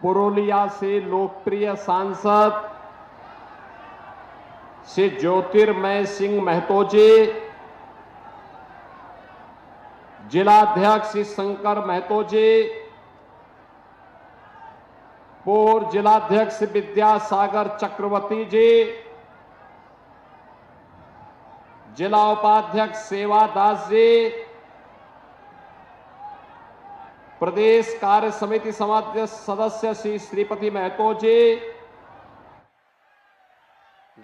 पुरुलिया से लोकप्रिय सांसद श्री ज्योतिर्मय सिंह महतो जी, जिलाध्यक्ष श्री शंकर महतो जी, पूर्व जिलाध्यक्ष विद्यासागर चक्रवर्ती जी, जिला उपाध्यक्ष सेवादास जी, प्रदेश कार्य समिति सदस्य श्री श्रीपति महतो जी,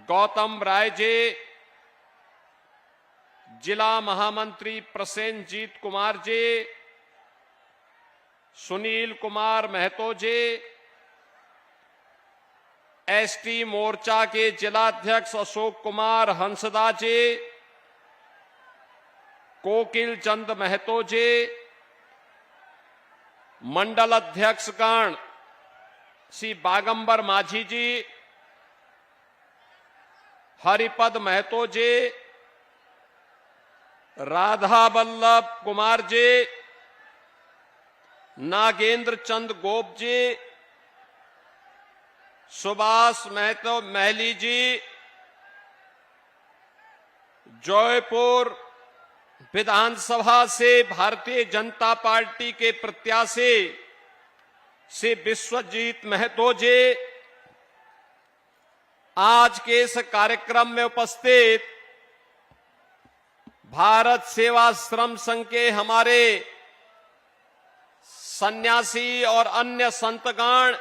गौतम राय जी, जिला महामंत्री प्रसेनजीत कुमार जी, सुनील कुमार महतो जी, एसटी मोर्चा के जिलाध्यक्ष अशोक कुमार हंसदा जी, कोकिल चंद महतो जी, मंडल अध्यक्षगण श्री बागंबर माझी जी, हरिपद महतो जी, राधा वल्लभ कुमार जी, नागेंद्र चंद गोप जी, सुभाष महतो महली जी, जयपुर विधानसभा से भारतीय जनता पार्टी के प्रत्याशी श्री विश्वजीत महतो जी, आज के इस कार्यक्रम में उपस्थित भारत सेवाश्रम संघ के हमारे सन्यासी और अन्य संतगण,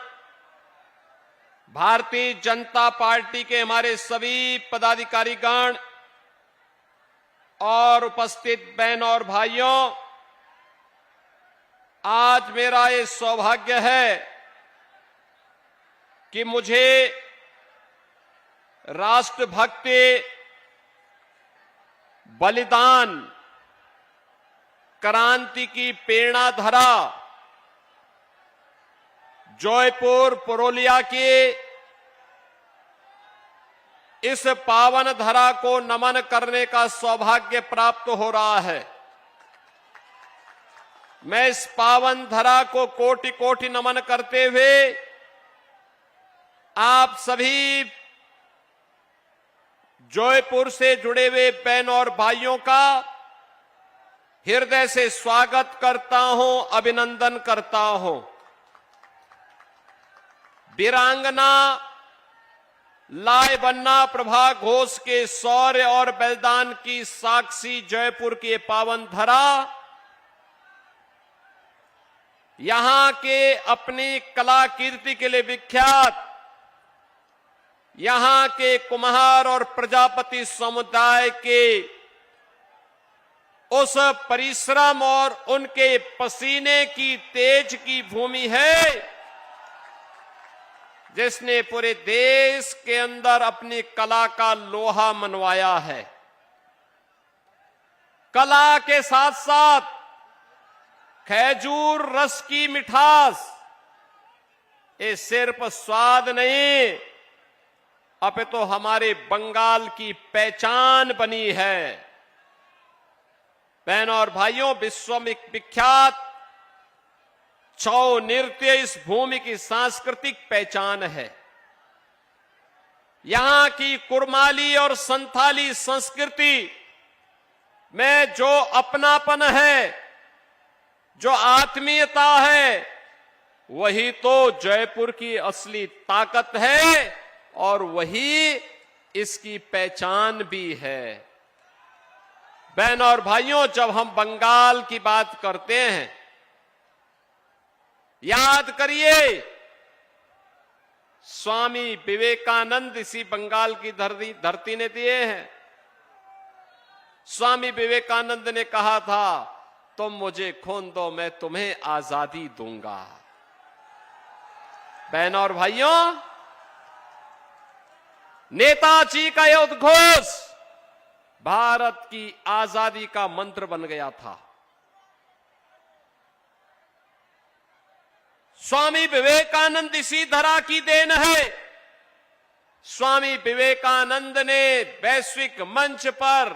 भारतीय जनता पार्टी के हमारे सभी पदाधिकारीगण और उपस्थित बहनों और भाइयों, आज मेरा ये सौभाग्य है कि मुझे राष्ट्रभक्ति, बलिदान, क्रांति की प्रेरणाधारा जयपुर पुरुलिया की इस पावन धरा को नमन करने का सौभाग्य प्राप्त हो रहा है। मैं इस पावन धरा को कोटि कोटि नमन करते हुए आप सभी जयपुर से जुड़े हुए बहनों और भाइयों का हृदय से स्वागत करता हूं, अभिनंदन करता हूं। वीरांगना लाइबन्ना प्रभा घोष के शौर्य और बलिदान की साक्षी जयपुर की पावन धरा, यहां के अपनी कला कीर्ति के लिए विख्यात यहां के कुम्हार और प्रजापति समुदाय के उस परिश्रम और उनके पसीने की तेज की भूमि है, जिसने पूरे देश के अंदर अपनी कला का लोहा मनवाया है। कला के साथ साथ खजूर रस की मिठास, ये सिर्फ स्वाद नहीं, अपितु तो हमारे बंगाल की पहचान बनी है। बहनों और भाइयों, विश्व में विख्यात छौ नृत्य इस भूमि की सांस्कृतिक पहचान है। यहां की कुरमाली और संथाली संस्कृति में जो अपनापन है, जो आत्मीयता है, वही तो जयपुर की असली ताकत है और वही इसकी पहचान भी है। बहनों और भाइयों, जब हम बंगाल की बात करते हैं, याद करिए स्वामी विवेकानंद इसी बंगाल की धरती ने दिए हैं। स्वामी विवेकानंद ने कहा था, तुम मुझे खून दो, मैं तुम्हें आजादी दूंगा। बहनों और भाइयों, नेताजी का यह उद्घोष भारत की आजादी का मंत्र बन गया था। स्वामी विवेकानंद इसी धरा की देन है। स्वामी विवेकानंद ने वैश्विक मंच पर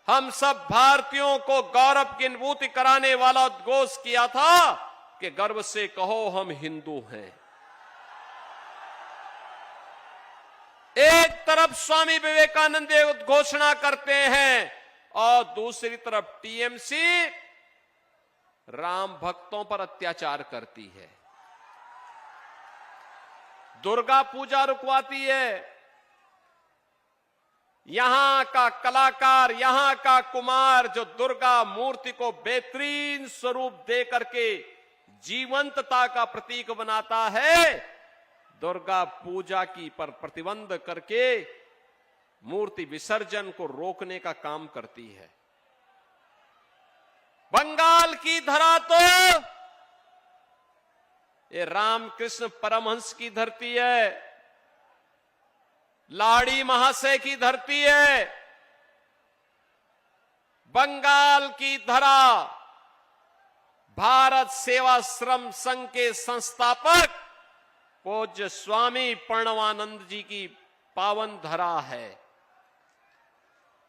हम सब भारतीयों को गौरव की अनुभूति कराने वाला उद्घोष किया था, कि गर्व से कहो हम हिंदू हैं। एक तरफ स्वामी विवेकानंद घोषणा करते हैं और दूसरी तरफ टीएमसी राम भक्तों पर अत्याचार करती है, दुर्गा पूजा रुकवाती है। यहां का कलाकार, यहां का कुमार जो दुर्गा मूर्ति को बेहतरीन स्वरूप दे करके जीवंतता का प्रतीक बनाता है, दुर्गा पूजा की पर प्रतिबंध करके मूर्ति विसर्जन को रोकने का काम करती है। बंगाल की धरा तो ये रामकृष्ण परमहंस की धरती है, लाड़ी महाशय की धरती है। बंगाल की धरा भारत सेवाश्रम संघ के संस्थापक पूज्य स्वामी प्रणवानंद जी की पावन धरा है।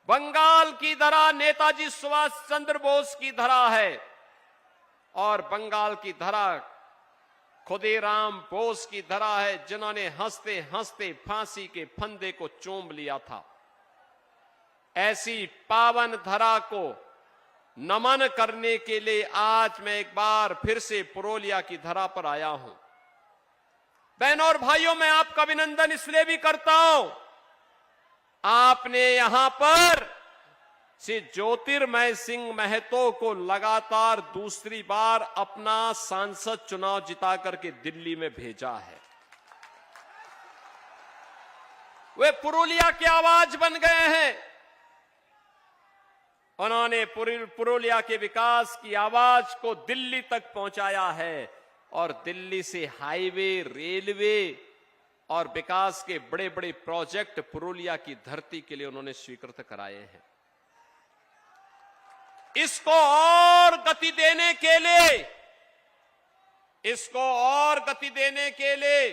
बंगाल की धरा नेताजी सुभाष चंद्र बोस की धरा है और बंगाल की धरा खुदीराम बोस की धरा है, जिन्होंने हंसते हंसते फांसी के फंदे को चूम लिया था। ऐसी पावन धरा को नमन करने के लिए आज मैं एक बार फिर से पुरुलिया की धरा पर आया हूं। बहनों और भाइयों, मैं आपका अभिनंदन इसलिए भी करता हूं, आपने यहां पर श्री ज्योतिर्मय सिंह महतो को लगातार दूसरी बार अपना सांसद चुनाव जिता करके दिल्ली में भेजा है। वे पुरुलिया की आवाज बन गए हैं। उन्होंने पुरुलिया के विकास की आवाज को दिल्ली तक पहुंचाया है और दिल्ली से हाईवे, रेलवे और विकास के बड़े बड़े प्रोजेक्ट पुरुलिया की धरती के लिए उन्होंने स्वीकृत कराए हैं। इसको और गति देने के लिए, इसको और गति देने के लिए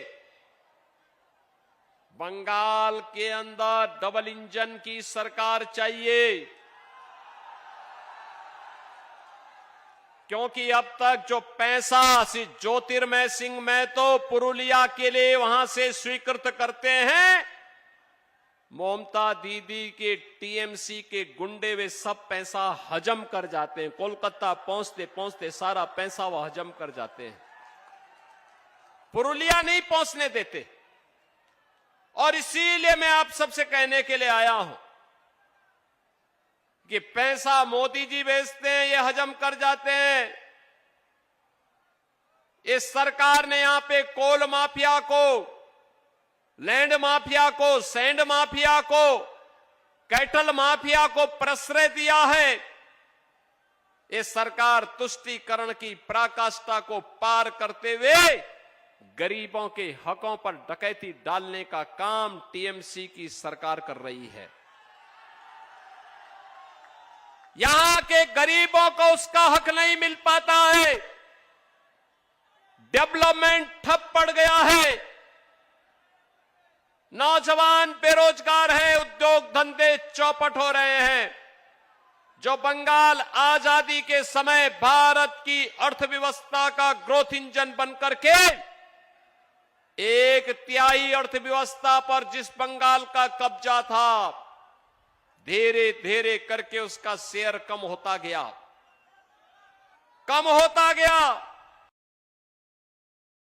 बंगाल के अंदर डबल इंजन की सरकार चाहिए, क्योंकि अब तक जो पैसा श्री ज्योतिर्मय सिंह महतो पुरुलिया के लिए वहां से स्वीकृत करते हैं, ममता दीदी के टीएमसी के गुंडे वे सब पैसा हजम कर जाते हैं। कोलकाता पहुंचते पहुंचते सारा पैसा वो हजम कर जाते हैं, पुरुलिया नहीं पहुंचने देते। और इसीलिए मैं आप सबसे कहने के लिए आया हूं कि पैसा मोदी जी भेजते हैं, ये हजम कर जाते हैं। इस सरकार ने यहां पे कोल माफिया को, लैंड माफिया को, सैंड माफिया को, कैटल माफिया को प्रश्रय दिया है। ये सरकार तुष्टीकरण की पराकाष्ठा को पार करते हुए गरीबों के हकों पर डकैती डालने का काम टीएमसी की सरकार कर रही है। यहां के गरीबों को उसका हक नहीं मिल पाता है, डेवलपमेंट ठप पड़ गया है, नौजवान बेरोजगार है, उद्योग धंधे चौपट हो रहे हैं। जो बंगाल आजादी के समय भारत की अर्थव्यवस्था का ग्रोथ इंजन बनकर के 1/3 अर्थव्यवस्था पर जिस बंगाल का कब्जा था, धीरे धीरे करके उसका शेयर कम होता गया, कम होता गया।